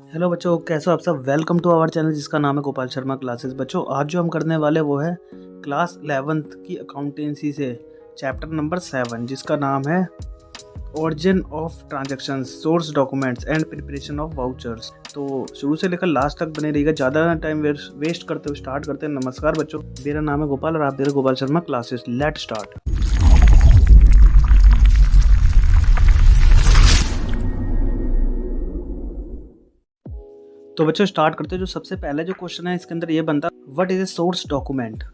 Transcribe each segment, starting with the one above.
Hello बच्चों, कैसे हो आप सब। वेलकम टू आवर चैनल जिसका नाम है गोपाल शर्मा क्लासेस। बच्चों, आज जो हम करने वाले वो है क्लास 11th की अकाउंटेंसी से चैप्टर नंबर 7 जिसका नाम है origin of transactions, source documents and preparation of vouchers. तो शुरू से लेकर लास्ट तक बने रहिएगा, ज़्यादा टाइम वेस्ट करते हुए स्टार्ट करते हैं। नमस्कार बच्चों, मेरा नाम है गोपाल और आप देख रहे हैं Gopal Sharma classes. Let start. तो बच्चों स्टार्ट करते हैं। जो सबसे पहले जो क्वेश्चन है इसके अंदर ये बनता है, what is a source document.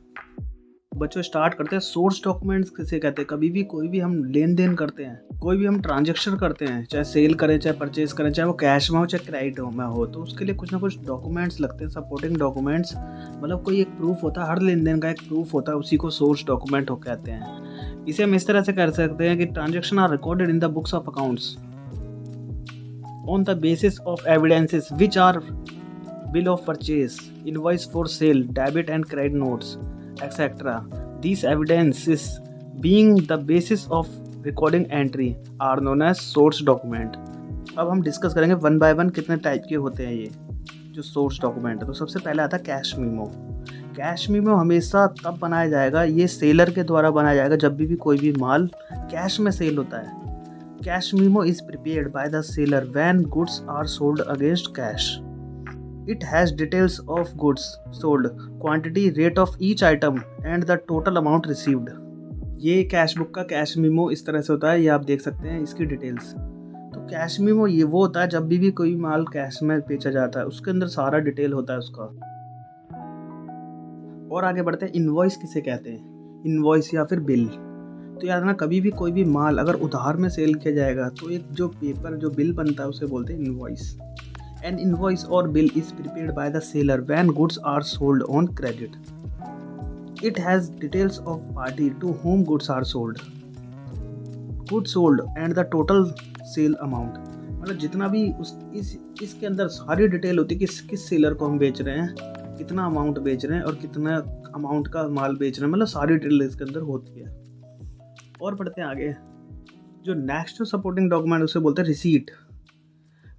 बच्चों स्टार्ट करते हैं। सोर्स डॉक्यूमेंट्स किसे कहते हैं। कभी भी कोई भी हम लेन देन करते हैं, कोई भी हम ट्रांजेक्शन करते हैं, चाहे सेल करें, चाहे परचेज करें, चाहे वो कैश में हो चाहे क्रेडिट में हो, तो उसके लिए कुछ ना कुछ डॉक्यूमेंट्स लगते हैं, सपोर्टिंग डॉक्यूमेंट्स। मतलब कोई एक प्रूफ होता है, हर लेन देन का एक प्रूफ होता है, उसी को सोर्स डॉक्यूमेंट हो कहते हैं। इसे हम इस तरह से कर सकते हैं कि transaction are recorded in the books of accounts on the basis of evidences which are bill of purchase, invoice for sale, debit and credit notes, etc. These evidences being the basis of recording entry are known as source document. अब हम discuss करेंगे one by one कितने type के होते हैं ये जो source document है। तो सबसे पहले आता है कैश मीमो। कैश मीमो हमेशा तब बनाया जाएगा, ये सेलर के द्वारा बनाया जाएगा जब भी कोई भी माल कैश में सेल होता है। Cash memo is prepared by the seller when goods are sold against cash. It has details of goods sold, quantity, rate of each item and the total amount received. ये cash book का cash memo इस तरह से होता है, ये आप देख सकते हैं इसकी डिटेल्स। तो कैश मीमो ये वो होता है जब भी कोई माल कैश में बेचा जाता है, उसके अंदर सारा डिटेल होता है उसका। और आगे बढ़ते हैं। इनवॉइस किसे कहते हैं। इनवॉइस या फिर बिल। तो याद रखना, कभी भी कोई भी माल अगर उधार में सेल किया जाएगा तो एक जो पेपर जो बिल बनता है उसे बोलते हैं इनवॉइस। एन इनवॉइस और bill is prepared by the seller when goods are sold on credit. It has details of party to whom goods are sold, goods sold and the total sale amount. मतलब जितना भी इसके अंदर सारी detail होती है कि किस सेलर को हम बेच रहे हैं, कितना अमाउंट बेच रहे हैं और कितना अमाउंट का माल बेच रहे हैं, मतलब सारी डिटेल इसके अंदर होती है। और पढ़ते हैं आगे। जो नेक्स्ट सपोर्टिंग डॉक्यूमेंट उसे बोलते हैं रिसीट।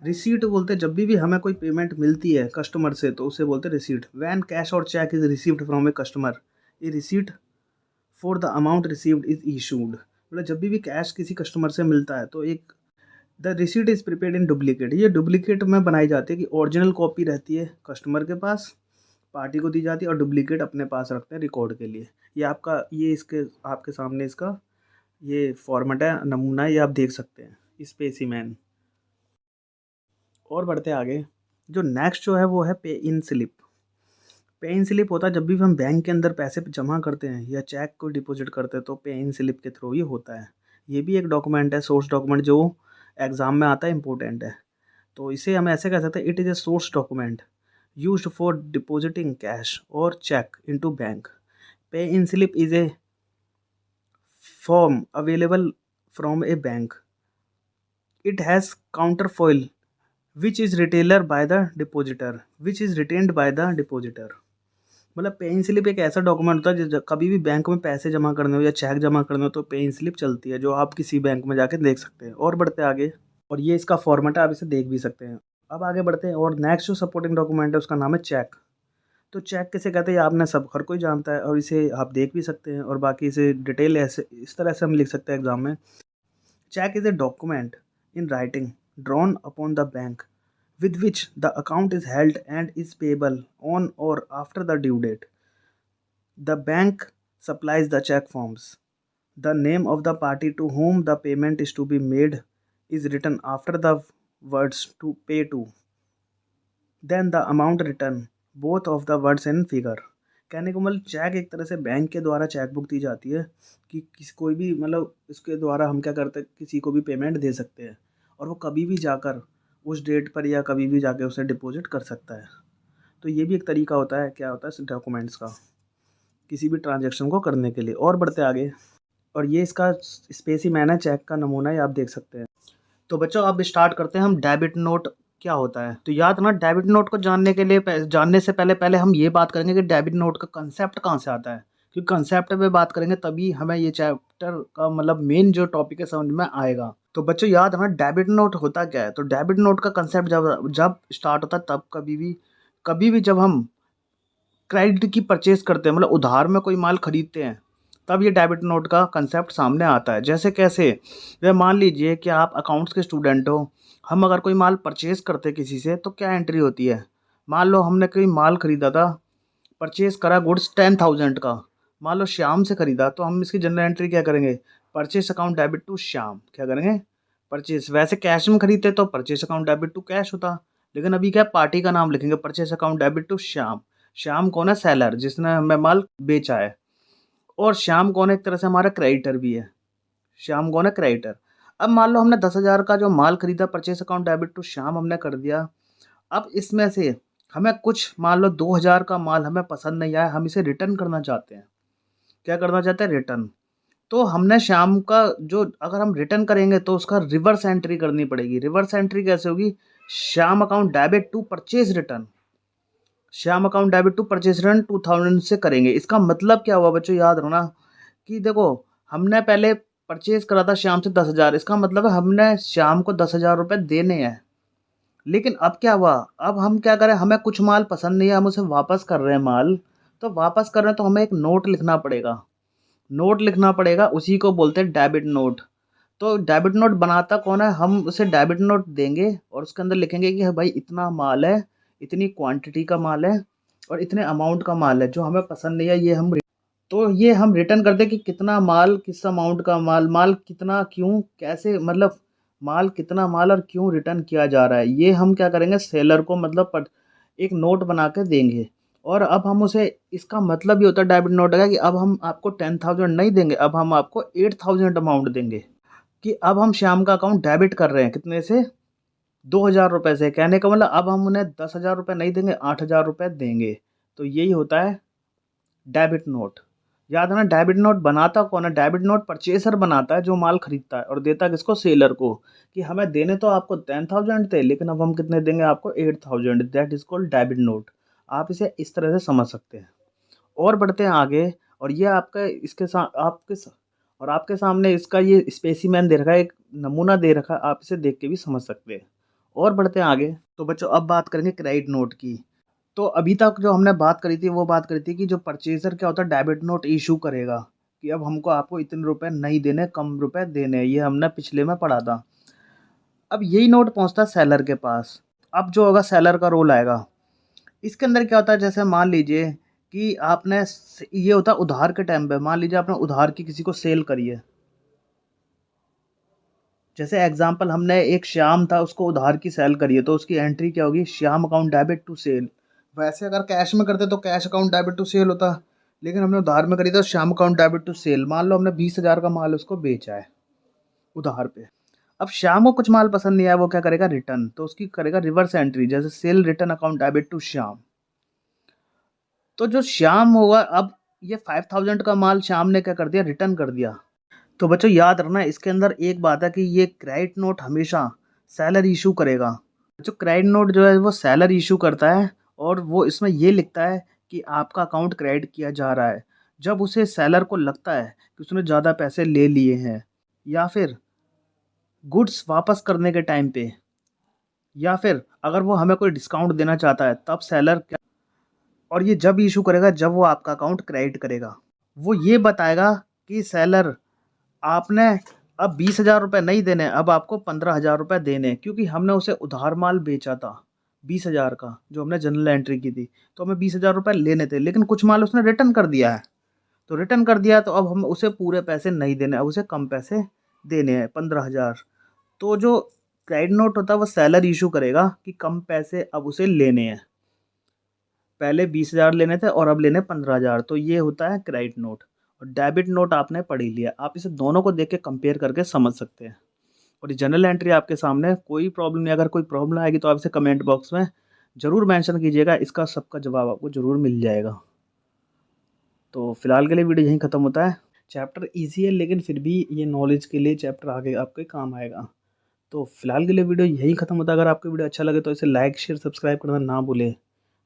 रिसीट बोलते हैं जब भी हमें कोई पेमेंट मिलती है कस्टमर से तो उसे बोलते हैं रिसीट। व्हेन कैश और cheque is received from a customer, a receipt for the amount received is issued. मतलब जब भी कैश किसी कस्टमर से मिलता है तो एक the receipt is prepared in duplicate. ये डुप्लीकेट में बनाई जाती है कि ओरिजिनल कॉपी रहती है कस्टमर के पास, पार्टी को दी जाती है, और डुप्लीकेट अपने पास रखते हैं रिकॉर्ड के लिए। ये इसके आपके सामने इसका ये फॉर्मेट है, नमूना है, ये आप देख सकते हैं स्पेसिमेन। और बढ़ते आगे। जो नेक्स्ट जो है वो है पे इन स्लिप। पे इन स्लिप होता है जब भी हम बैंक के अंदर पैसे जमा करते हैं या चेक को डिपॉजिट करते हैं तो पे इन स्लिप के थ्रू ये होता है। ये भी एक डॉक्यूमेंट है, सोर्स डॉक्यूमेंट, जो एग्ज़ाम में आता है, इंपॉर्टेंट है। तो इसे हम ऐसे कह सकते हैं, it is a source document used for depositing cash और cheque into bank. Pay in slip is a form available from a bank. It has counterfoil which is retailer by the depositor, which is retained by the depositor. मतलब पे in slip एक ऐसा document होता है जो कभी भी bank में पैसे जमा करने हो या चेक जमा करने हो तो पे इन स्लिप चलती है, जो आप किसी बैंक में जाके देख सकते हैं। और बढ़ते आगे। और ये इसका फॉर्मेट है, आप इसे देख भी सकते हैं। अब आगे बढ़ते हैं। और नेक्स्ट जो सपोर्टिंग डॉक्यूमेंट है उसका नाम है चेक। तो चेक किसे कहते हैं आपने सब हर कोई जानता है और इसे आप देख भी सकते हैं। और बाकी इसे डिटेल ऐसे इस तरह से हम लिख सकते हैं एग्जाम में। Cheque is a document in writing drawn upon the bank with which the account is held and is payable on or after the due date. The bank supplies the cheque forms. The name of the party to home the payment is to be made is written after the words to pay to, then the amount return both of the words and figure. कहने को मतलब check एक तरह से bank के द्वारा cheque book दी जाती है कि कोई भी मतलब इसके द्वारा हम क्या करते हैं, किसी को भी पेमेंट दे सकते हैं और वो कभी भी जाकर उस डेट पर या कभी भी जाकर उसे डिपॉजिट कर सकता है। तो ये भी एक तरीका होता है, क्या होता है, डॉक्यूमेंट्स का किसी भी ट्रांजेक्शन को करने के लिए। और बढ़ते आगे। और ये इसका स्पेसिमेन है, चेक का नमूना, ये आप देख सकते हैं। तो बच्चों अब स्टार्ट करते हैं हम डेबिट नोट क्या होता है। तो याद ना, डेबिट नोट को जानने से पहले हम ये बात करेंगे कि डेबिट नोट का कंसेप्ट कहाँ से आता है, क्योंकि कंसेप्ट पे बात करेंगे तभी हमें ये चैप्टर का मतलब मेन जो टॉपिक है समझ में आएगा। तो बच्चों याद रखना डेबिट नोट होता क्या है। तो डेबिट नोट का कंसेप्ट जब जब स्टार्ट होता है तब कभी भी जब हम क्रेडिट की परचेज करते हैं मतलब उधार में कोई माल खरीदते हैं तब ये डेबिट नोट का कंसेप्ट सामने आता है। जैसे कैसे, वह मान लीजिए कि आप अकाउंट्स के स्टूडेंट हो, हम अगर कोई माल परचेज करते हैं किसी से तो क्या एंट्री होती है। मान लो हमने कोई माल खरीदा था, परचेज करा गुड्स 10,000 का, मान लो श्याम से खरीदा, तो हम इसकी जनरल एंट्री क्या करेंगे, purchase account debit to Shyam, क्या करेंगे परचेज। वैसे कैश में खरीदते तो purchase account debit to cash होता, लेकिन अभी क्या पार्टी का नाम लिखेंगे, purchase account debit to Shyam. Shyam कौन है, सेलर जिसने हमें माल बेचा है, और श्याम कौन है, एक तरह से हमारा क्रेडिटर भी है। श्याम कौन है, क्रेडिटर। अब मान लो हमने 10,000 का जो माल खरीदा, purchase account debit to Shyam हमने कर दिया। अब इसमें से हमें कुछ मान लो 2,000 का माल हमें पसंद नहीं आया, हम इसे रिटर्न करना चाहते हैं। क्या करना चाहते हैं, रिटर्न। तो हमने श्याम का जो, अगर हम रिटर्न करेंगे तो उसका रिवर्स एंट्री करनी पड़ेगी। रिवर्स एंट्री कैसे होगी, Shyam account debit to purchase return, Shyam account debit to purchase return 2000 से करेंगे। इसका मतलब क्या हुआ बच्चों, याद रखना कि देखो हमने पहले परचेज करा था श्याम से 10,000, इसका मतलब है हमने श्याम को 10,000 रुपये देने हैं। लेकिन अब क्या हुआ, अब हम क्या करें, हमें कुछ माल पसंद नहीं है, हम उसे वापस कर रहे हैं माल, तो वापस कर रहे हैं तो हमें एक नोट लिखना पड़ेगा। नोट लिखना पड़ेगा, उसी को बोलते हैं डेबिट नोट। तो डेबिट नोट बनाता कौन है, हम उसे डेबिट नोट देंगे और उसके अंदर लिखेंगे कि भाई इतना माल है, इतनी क्वांटिटी का माल है और इतने अमाउंट का माल है, जो हमें पसंद नहीं है ये हम, तो ये हम रिटर्न कर दें कि कितना माल, किस अमाउंट का माल, माल कितना, क्यों, कैसे, मतलब माल कितना, माल और क्यों रिटर्न किया जा रहा है, ये हम क्या करेंगे, सेलर को मतलब एक नोट बना के देंगे। और अब हम उसे, इसका मतलब ये होता है डेबिट नोट का कि अब हम आपको 10,000 नहीं देंगे, अब हम आपको 8,000 अमाउंट देंगे। कि अब हम श्याम का अकाउंट डेबिट कर रहे हैं कितने से, 2,000 रुपये से। कहने का मतलब अब हम उन्हें 10,000 रुपये नहीं देंगे, 8,000 रुपये देंगे। तो यही होता है डेबिट नोट। याद है ना, डेबिट नोट बनाता कौन है, डेबिट नोट परचेसर बनाता है जो माल खरीदता है, और देता किसको, सेलर को, कि हमें देने तो आपको 10,000 थे लेकिन अब हम कितने देंगे आपको, 8,000। That is called debit note. आप इसे इस तरह से समझ सकते हैं। और बढ़ते हैं आगे, और ये आपका इसके साथ और आपके सामने इसका ये स्पेसिमेन दे रखा है, एक नमूना दे रखा है, आप इसे देख के भी समझ सकते हैं। और बढ़ते हैं आगे, तो बच्चों अब बात करेंगे क्रेडिट नोट की। तो अभी तक जो हमने बात करी थी वो बात करी थी कि जो परचेजर क्या होता है, डेबिट नोट इशू करेगा कि अब हमको आपको इतने रुपए नहीं देने, कम रुपए देने हैं, ये हमने पिछले में पढ़ा था। अब यही नोट पहुंचता है सेलर के पास। अब जो होगा सेलर का रोल आएगा। इसके अंदर क्या होता है, जैसे मान लीजिए कि आपने, ये होता है उधार के टाइम पे, मान लीजिए आपने उधार की किसी को सेल करी है। जैसे एग्जांपल हमने एक श्याम था, उसको उधार की सेल करी है, तो उसकी एंट्री क्या होगी, Shyam account debit to sale. वैसे अगर कैश में करते तो cash account debit to sale होता, लेकिन हमने उधार में करी तो Shyam account debit to sale. मान लो हमने 20,000 का माल उसको बेचा है उधार पे। अब श्याम को कुछ माल पसंद नहीं आया, वो क्या करेगा, रिटर्न, तो उसकी करेगा रिवर्स एंट्री, जैसे sale return account debit to Shyam. तो जो श्याम होगा, अब ये 5,000 का माल श्याम ने क्या कर दिया, रिटर्न कर दिया। तो बच्चों याद रखना, इसके अंदर एक बात है कि ये क्रेडिट नोट हमेशा सेलर इशू करेगा। जो क्रेडिट नोट जो है वो सेलर इशू करता है, और वो इसमें ये लिखता है कि आपका अकाउंट क्रेडिट किया जा रहा है जब उसे सेलर को लगता है कि उसने ज़्यादा पैसे ले लिए हैं, या फिर गुड्स वापस करने के टाइम पे, या फिर अगर वो हमें कोई डिस्काउंट देना चाहता है तब सेलर क्या, और ये जब इशू करेगा जब वो आपका अकाउंट क्रेडिट करेगा। वो ये बताएगा कि सेलर, आपने अब 20,000 रुपये नहीं देने, अब आपको 15,000 रुपये देने, क्योंकि हमने उसे उधार माल बेचा था 20,000 का, जो हमने जनरल एंट्री की थी, तो हमें 20,000 रुपये लेने थे, लेकिन कुछ माल उसने रिटर्न कर दिया है। तो रिटर्न कर दिया तो अब हम उसे पूरे पैसे नहीं देने, अब उसे कम पैसे देने हैं, 15,000। तो जो क्रेडिट नोट होता है वो सेलर इशू करेगा कि कम पैसे अब उसे लेने हैं, पहले 20,000 लेने थे और अब लेने 15,000। तो ये होता है क्रेडिट नोट। और डेबिट नोट आपने पढ़ ही लिया, आप इसे दोनों को देख के कंपेयर करके समझ सकते हैं। और ये जनरल एंट्री आपके सामने, कोई प्रॉब्लम नहीं, अगर कोई प्रॉब्लम आएगी तो आप इसे कमेंट बॉक्स में ज़रूर मेंशन कीजिएगा, इसका सबका जवाब आपको ज़रूर मिल जाएगा। तो फिलहाल के लिए वीडियो यहीं ख़त्म होता है। चैप्टर ईजी है लेकिन फिर भी ये नॉलेज के लिए चैप्टर आगे आपके काम आएगा। तो फिलहाल के लिए वीडियो यहीं ख़त्म होता है। अगर आपको वीडियो अच्छा लगे तो इसे लाइक शेयर सब्सक्राइब करना ना भूलें।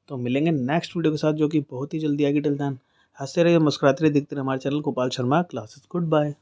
तो मिलेंगे नेक्स्ट वीडियो के साथ, जो कि बहुत ही जल्दी आएगी। टिल देन हँसते रहिए, मुस्कुराते रहिए, देखते रहिए हमारे channel Gopal Sharma classes. Good bye.